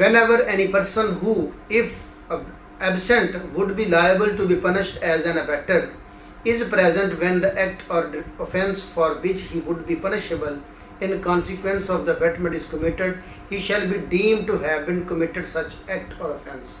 Whenever any person who, if absent, would be liable to be punished as an abettor, is present when the act or offence for which he would be punishable in consequence of the abetment is committed, he shall be deemed to have been committed such act or offence।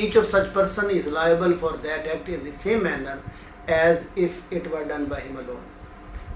each of such person is liable for that act in the same manner as if it were done by him alone।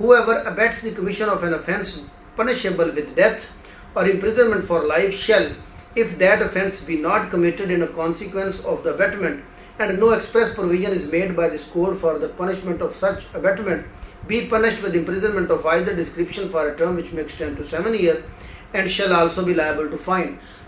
Whoever abets the commission of an offence punishable with death or imprisonment for life shall, if that offence be not committed in a consequence of the abetment, and no express provision is made by this code for the punishment of such abetment, be punished with imprisonment of either description for a term which may extend to 7 years, and shall also be liable to fine।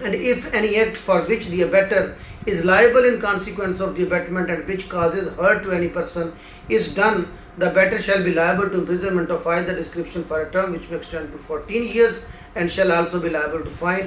and if any act for which the abetter is liable in consequence of the abetment and which causes hurt to any person is done, the abetter shall be liable to imprisonment of either description for a term which may extend to 14 years and shall also be liable to fine।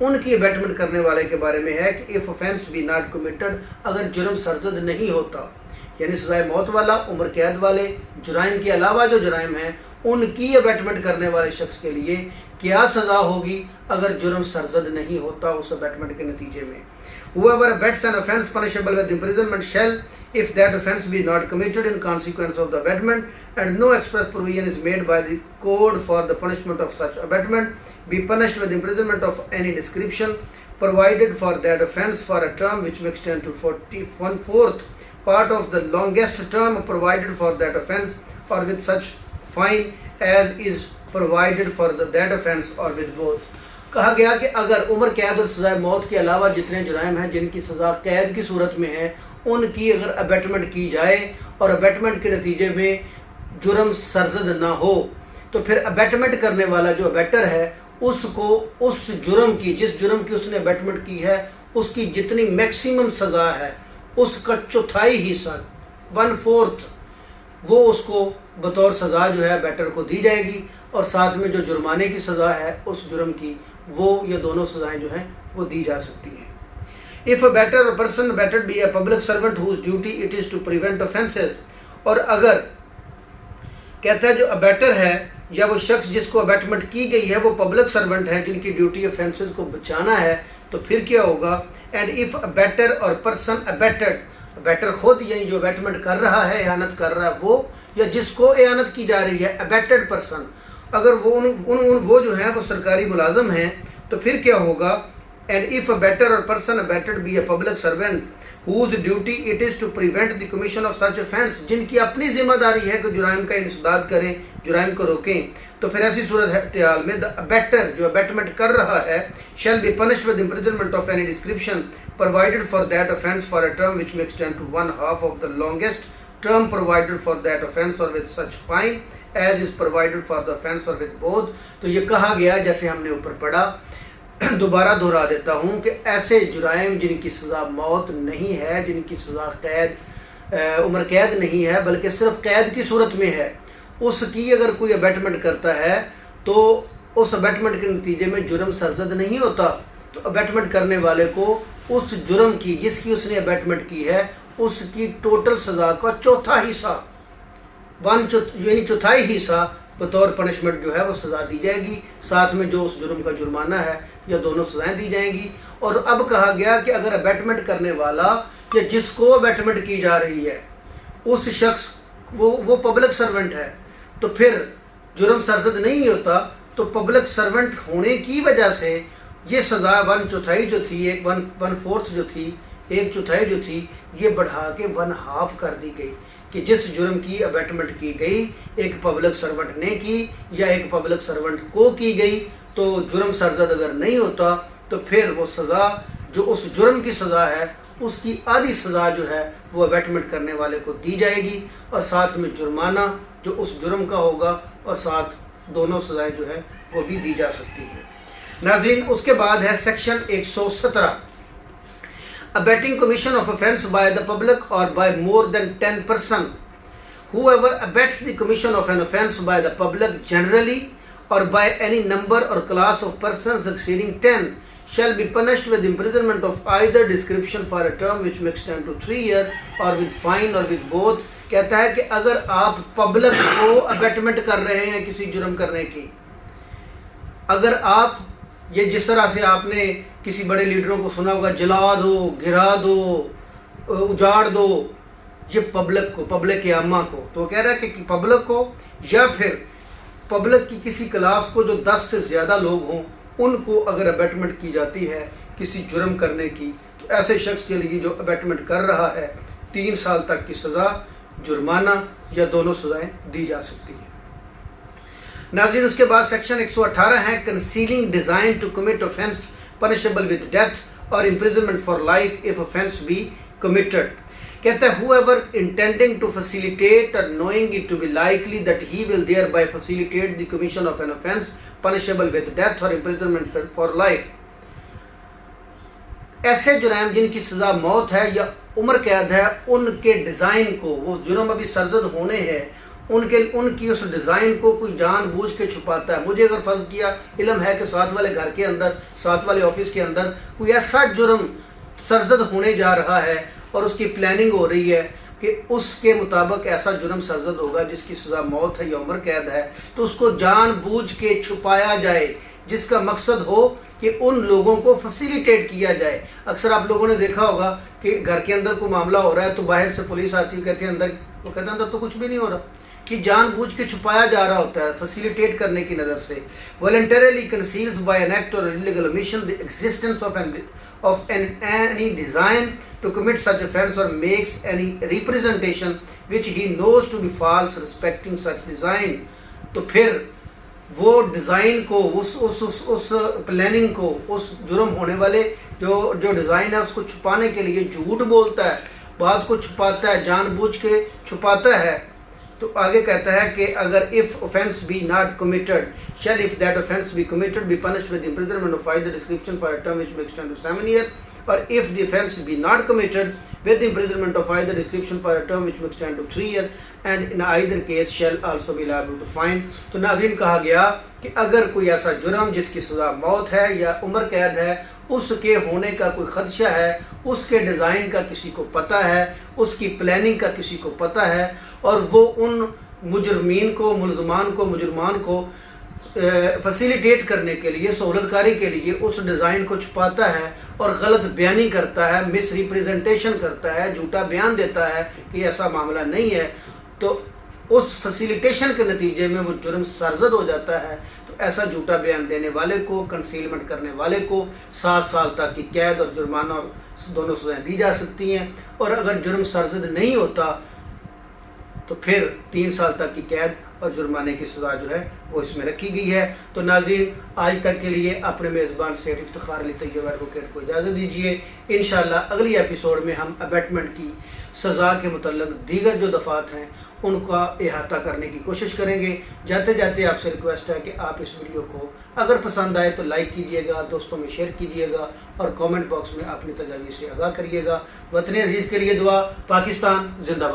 ان کی ابیٹمنٹ کرنے والے کے بارے میں ہے کہ if offense be not committed, اگر جرم سرزد نہیں ہوتا، یعنی سزائے موت والا، عمر قید والے جرائم کے علاوہ جو جرائم ہیں ان کی ابیٹمنٹ کرنے والے شخص کے لیے کیا سزا ہوگی اگر جرم سرزد نہیں ہوتا اس ابیٹمنٹ کے نتیجے میں. Whoever abets an offense punishable with imprisonment shall, if that offense be not committed in consequence of the abetment, and no express provision is made by the code for the punishment of such abetment, be punished with imprisonment of any description, provided for that offense for a term which may extend to 1/4 part of the longest term provided for that offense, or with such fine as is provided for that offense, or with both. کہا گیا کہ اگر عمر قید اور سزائے موت کے علاوہ جتنے جرائم ہیں جن کی سزا قید کی صورت میں ہے ان کی اگر ابیٹمنٹ کی جائے اور ابیٹمنٹ کے نتیجے میں جرم سرزد نہ ہو تو پھر ابیٹمنٹ کرنے والا جو ابیٹر ہے اس کو اس جرم کی، جس جرم کی اس نے ابیٹمنٹ کی ہے، اس کی جتنی میکسیمم سزا ہے اس کا چوتھائی حصہ 1/4 وہ اس کو بطور سزا جو ہے ابیٹر کو دی جائے گی، اور ساتھ میں جو جرمانے کی سزا ہے اس جرم کی وہ یہ دونوں سزائیں جو ہیں وہ دی جا سکتی ہیں. If a better person abetted be a public servant whose duty it is to prevent offences, اور اگر کہتا ہے جو ابیٹر ہے یا وہ شخص جس کو ابیٹمنٹ کی گئی ہے وہ پبلک سرونٹ ہے جن کی ڈیوٹی offences کو بچانا ہے، تو پھر کیا ہوگا. And if a better or person abetted، ابیٹر خود یعنی جو ابیٹمنٹ کر رہا ہے، اعانت کر رہا ہے وہ، یا جس کو اعانت کی جا رہی ہے abetted person، اگر وہ جو ہیں وہ سرکاری ملازم ہیں تو پھر کیا ہوگا. And if a better or person abetted be a public servant whose duty it is to prevent the commission of such offense، جن کی اپنی ذمہ داری ہے کہ جرائم کا انسداد کریں، جرائم کو روکیں، تو پھر ایسی صورتحال میں the abettor جو ابیٹمنٹ کر رہا ہے shall be punished with imprisonment of any description provided for that offense for a term which may extend to 1/2 of the longest term provided for that offense, or with such fine as is provided for the offense, or with both. تو یہ کہا گیا جیسے ہم نے اوپر پڑھا، دوبارہ دہرا دیتا ہوں کہ ایسے جرائم جن کی سزا موت نہیں ہے، جن کی سزا قید عمر قید نہیں ہے بلکہ صرف قید کی صورت میں ہے، اس کی اگر کوئی ابیٹمنٹ کرتا ہے تو اس ابیٹمنٹ کے نتیجے میں جرم سرزد نہیں ہوتا، تو ابیٹمنٹ کرنے والے کو اس جرم کی جس کی اس نے ابیٹمنٹ کی ہے اس کی ٹوٹل سزا کا چوتھا حصہ یعنی چوتھائی حصہ بطور پنشمنٹ جو ہے وہ سزا دی جائے گی، ساتھ میں جو اس جرم کا جرمانہ ہے یا دونوں سزائیں دی جائیں گی. اور اب کہا گیا کہ اگر ابیٹمنٹ کرنے والا یا جس کو ابیٹمنٹ کی جا رہی ہے اس شخص وہ پبلک سرونٹ ہے تو پھر جرم سرزد نہیں ہوتا، تو پبلک سرونٹ ہونے کی وجہ سے یہ سزا 1/4 جو تھی، 1/4 جو تھی، 1/4 جو تھی، یہ بڑھا کے 1/2 کر دی گئی کہ جس جرم کی ابیٹمنٹ کی گئی ایک پبلک سرونٹ نے کی یا ایک پبلک سرونٹ کو کی گئی، تو جرم سرزد اگر نہیں ہوتا تو پھر وہ سزا جو اس جرم کی سزا ہے اس کی آدھی سزا جو ہے وہ ابیٹمنٹ کرنے والے کو دی جائے گی، اور ساتھ میں جرمانہ جو اس جرم کا ہوگا، اور ساتھ دونوں سزائیں جو ہے وہ بھی دی جا سکتی ہیں. ناظرین، اس کے بعد ہے section 117، abetting commission of offense by the public or by more than 10 person. Whoever abets the commission of an offense by the public generally or by any number or class of persons exceeding 10 shall be punished with imprisonment of either description for a term which may extend to 3 years, or with fine, or with both. کہتا ہے کہ اگر آپ public کو ابیٹمنٹ کر رہے ہیں کسی جرم کرنے کی، اگر آپ یہ جس طرح سے آپ نے کسی بڑے لیڈروں کو سنا ہوگا جلا دو، گرا دو، اجاڑ دو، یہ پبلک عامہ کو، تو وہ کہہ رہا ہے کہ پبلک کو یا پھر پبلک کی کسی کلاس کو جو 10 سے زیادہ لوگ ہوں ان کو اگر ابیٹمنٹ کی جاتی ہے کسی جرم کرنے کی، تو ایسے شخص کے لیے جو ابیٹمنٹ کر رہا ہے 3 سال تک کی سزا، جرمانہ یا دونوں سزائیں دی جا سکتی ہیں. ناظرین، اس کے بعد سیکشن 118 ہے concealing design to commit offense punishable with death or imprisonment for life if offense be committed. کہتا ہے whoever intending to facilitate or knowing it to be likely that he will thereby facilitate the commission of an offense punishable with death or imprisonment for life. ایسے جرائم جن کی سزا موت ہے یا عمر قید ہے ان کے ڈیزائن کو، وہ جرم ابھی سرزد ہونے ہیں ان کی اس ڈیزائن کو کوئی جان بوجھ کے چھپاتا ہے. مجھے اگر فرض کیا علم ہے کہ ساتھ والے گھر کے اندر، ساتھ والے آفس کے اندر کوئی ایسا جرم سرزد ہونے جا رہا ہے اور اس کی پلاننگ ہو رہی ہے کہ اس کے مطابق ایسا جرم سرزد ہوگا جس کی سزا موت ہے یا عمر قید ہے، تو اس کو جان بوجھ کے چھپایا جائے، جس کا مقصد ہو کہ ان لوگوں کو فیسیلیٹیٹ کیا جائے. اکثر آپ لوگوں نے دیکھا ہوگا کہ گھر کے اندر کوئی معاملہ ہو رہا ہے تو باہر سے پولیس آتی ہے، کہتے ہیں اندر، وہ کہتے ہیں اندر تو کچھ بھی نہیں ہو رہا، کہ جان بوجھ کے چھپایا جا رہا ہوتا ہے فیسیلیٹیٹ کرنے کی نظر سے. voluntarily conceals by an act or illegal omission the existence of any design to commit such offense or makes any representation which he knows to be false respecting such design. تو پھر وہ design کو، اس planning کو، اس جرم ہونے والے جو design ہے اس کو چھپانے کے لیے جھوٹ بولتا ہے، بات کو چھپاتا ہے، جان بوجھ کے چھپاتا ہے. تو آگے کہتا ہے کہ اگر if offense be not committed shall if that offense be committed be punished with imprisonment of either description for a term which may extend to 7 years, or if the offense be not committed with imprisonment of either description for a term which may extend to 3 years, and in either case shall also be liable to fine. تو ناظرین کہا گیا کہ اگر کوئی ایسا جرم جس کی سزا موت ہے یا عمر قید ہے، اس کے ہونے کا کوئی خدشہ ہے، اس کے ڈیزائن کا کسی کو پتہ ہے، اس کی پلاننگ کا کسی کو پتہ ہے، اور وہ ان مجرمین کو، مجرمان کو فیسیلیٹیٹ کرنے کے لیے، سہولت کاری کے لیے اس ڈیزائن کو چھپاتا ہے اور غلط بیانی کرتا ہے، مس ریپریزنٹیشن کرتا ہے، جھوٹا بیان دیتا ہے کہ ایسا معاملہ نہیں ہے، تو اس فیسیلیٹیشن کے نتیجے میں وہ جرم سرزد ہو جاتا ہے. تو ایسا جھوٹا بیان دینے والے کو، کنسیلمنٹ کرنے والے کو 7 سال تک کی قید اور جرمانہ دونوں سزائیں دی جا سکتی ہیں، اور اگر جرم سرزد نہیں ہوتا تو پھر 3 سال تک کی قید اور جرمانے کی سزا جو ہے وہ اس میں رکھی گئی ہے. تو ناظرین آج تک کے لیے اپنے میزبان سیٹ افتخار علی طیب ایڈوکیٹ کو اجازت دیجیے. انشاءاللہ اگلی ایپیسوڈ میں ہم ابیٹمنٹ کی سزا کے متعلق دیگر جو دفعات ہیں ان کا احاطہ کرنے کی کوشش کریں گے. جاتے جاتے آپ سے ریکویسٹ ہے کہ آپ اس ویڈیو کو اگر پسند آئے تو لائک کیجئے گا، دوستوں میں شیئر کیجئے گا، اور کامنٹ باکس میں اپنی تجاویز سے آگاہ کریے گا. وطن عزیز کے لیے دعا. پاکستان زندہ باد.